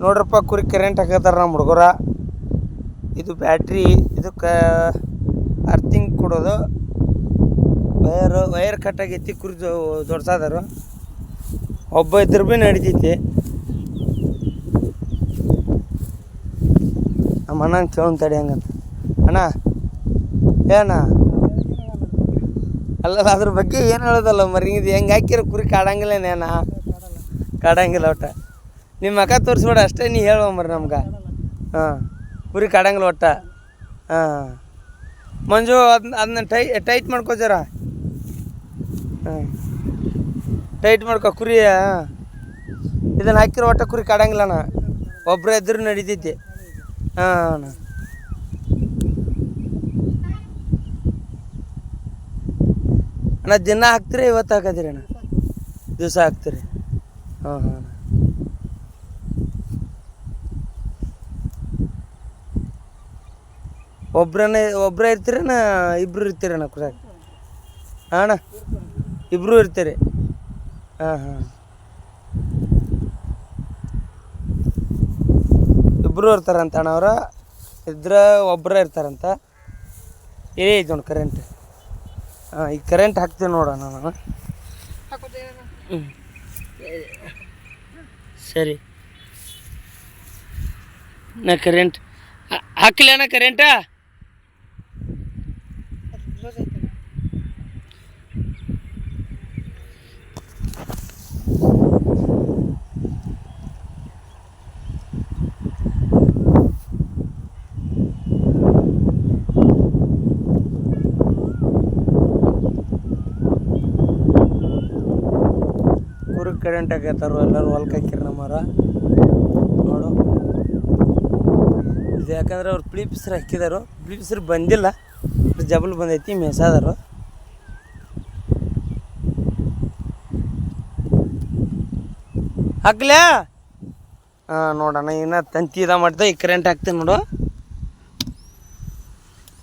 ನೋಡ್ರಪ್ಪ ಕುರಿ ಕರೆಂಟ್ ಹಾಕತ್ತಾರ ನಮ್ಮ ಹುಡುಗರ. ಇದು ಬ್ಯಾಟ್ರಿ, ಇದಕ್ಕೆ ಅರ್ಥಿಂಗ್ ಕೊಡೋದು. ವೈರ್ ಕಟ್ ಆಗೈತಿ, ಕುರಿ ದೊಡ್ಸಾದರು. ಒಬ್ಬ ಇದ್ರ ಭೀ ನಡಿತೈತಿ. ನಮ್ಮ ಅಣ್ಣನ ಕೇಳೋನ್ ತಡಿ ಹಂಗಂತ. ಅಣ್ಣ ಏನ ಅಲ್ಲ ಅದ್ರ ಬಗ್ಗೆ ಏನು ಹೇಳೋದಲ್ಲ ಮರಿ, ಇದು ಹೆಂಗೆ ಹಾಕಿರೋ ಕುರಿ ಕಾಡಂಗಿಲ್ಲನೇನ? ಕಾಡಂಗಿಲ್ಲ ಒಟ್ಟ. ನಿಮ್ಮ ಮಕ ತೋರಿಸ್ಬೇಡ ಅಷ್ಟೇ, ನೀ ಹೇಳುವ ಮರಿ ನಮ್ಗೆ. ಹಾಂ, ಕುರಿ ಕಾಡಂಗಿಲ್ಲ ಒಟ್ಟ. ಹಾಂ ಮಂಜು, ಅದನ್ನ ಟೈಟ್ ಮಾಡ್ಕೋಜಾರ. ಹಾಂ, ಟೈಟ್ ಮಾಡ್ಕೊ ಕುರಿ. ಇದನ್ನು ಹಾಕಿರೋ ಒಟ್ಟ ಕುರಿ ಕಾಡಂಗಿಲ್ಲಣ್ಣ, ಒಬ್ಬರೇ ಇದ್ರೂ ನಡೀತೈತಿ. ಹಾಂ ಅಣ್ಣ, ದಿನ ಹಾಕ್ತೀರಿ ಇವತ್ತು ಹಾಕತ್ತೀರಿ ಅಣ್ಣ? ದಿವಸ ಹಾಕ್ತೀರಿ. ಹಾಂ ಹಾಂ. ಒಬ್ಬರೇ ಇರ್ತೀರಣ್ಣ, ಇಬ್ಬರು ಇರ್ತೀರಣ್ಣ ಕುರಿಯಾಗ? ಹಾಂ ಅಣ್ಣ, ಇಬ್ಬರು ಇರ್ತೀರಿ. ಹಾಂ ಹಾಂ, ಇಬ್ಬರು ಇರ್ತಾರಂತ ಅಣ್ಣ ಅವ್ರು. ಇದ್ರೆ ಒಬ್ಬರೇ ಇರ್ತಾರಂತ. ಐತೆ ನೋಡಿ ಕರೆಂಟ್. ಹಾಂ, ಈಗ ಕರೆಂಟ್ ಹಾಕ್ತೀನಿ ನೋಡೋಣ ನಾನು. ಹ್ಞೂ ಸರಿ, ನಾ ಕರೆಂಟ್ ಹಾಕಿಲ್ಲ ಅಣ್ಣ. ಕರೆಂಟ ಕುರಿ ಕರೆಂಟ್ ಹಾಕತ್ತಾರ ಎಲ್ಲರೂ ಹೊಲ್ಕೆ ಹಾಕಿರಿ ನಮ್ಮರ. ನೋಡು, ಇದು ಯಾಕಂದ್ರೆ ಅವ್ರು ಪ್ಲೀಪ್ಸ್ರು ಹಾಕಿದಾರು. ಪ್ಲೀಪ್ಸ್ರು ಬಂದಿಲ್ಲ, ಜಬಲ್ ಬಂದೈತಿ, ಮೆಸಾದರು. ಹಾಕ್ಲ್ಯಾ? ಹಾಂ ನೋಡೋಣ, ಇನ್ನು ತಂತಿ ಇದ ಮಾಡ್ತಾ ಈಗ ಕರೆಂಟ್ ಹಾಕ್ತೀನಿ ನೋಡು.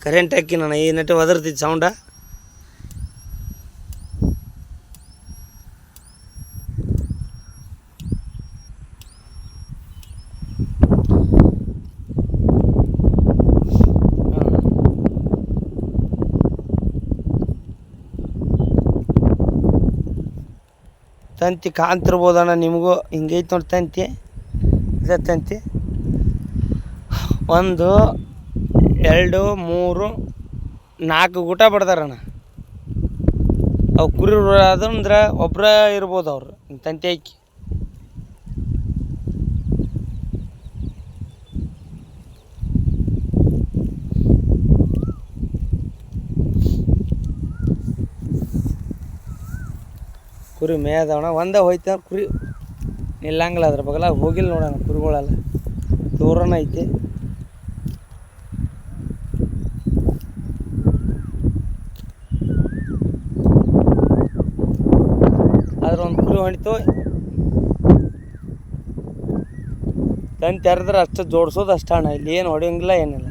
ಕರೆಂಟ್ ಹಾಕಿ ನಾನು ಈ ನಟ್ಟು ಒದರ್ತಿದ್ದು ಸೌಂಡ. ತಂತಿ ಕಾಣ್ತಿರ್ಬೋದಣ್ಣ ನಿಮಗೂ. ಹಿಂಗೈತೆ ನೋಡಿ ತಂತಿ. ಇದೇ ತಂತಿ. 1 2 3 4 ಗೂಟ ಬಡ್ದಾರಣ್ಣ. ಅವು ಕುರಿ ಅದಂದ್ರೆ ಒಬ್ಬರೇ ಇರ್ಬೋದು ಅವ್ರು ತಂತಿ ಹಾಕಿ. ಕುರಿ ಮೇಯದವಣ ಒಂದೇ ಹೋಯ್ತು. ಕುರಿ ನಿಲ್ಲಂಗಿಲ್ಲ, ಅದ್ರ ಬಗಲ ಹೋಗಿಲ್ಲ ನೋಡೋಣ. ಕುರಿಗಳೆಲ್ಲ ದೂರನ ಐತಿ. ಆದ್ರೆ ಒಂದು ಕುರಿ ಹೊಣಿತು. ತಂತಿ ತೆರೆದ್ರೆ ಅಷ್ಟು ಜೋಡಿಸೋದು ಅಷ್ಟ ಅಣ್ಣ. ಇಲ್ಲಿ ಏನು ಹೊಡೆಯಂಗಿಲ್ಲ, ಏನಿಲ್ಲ.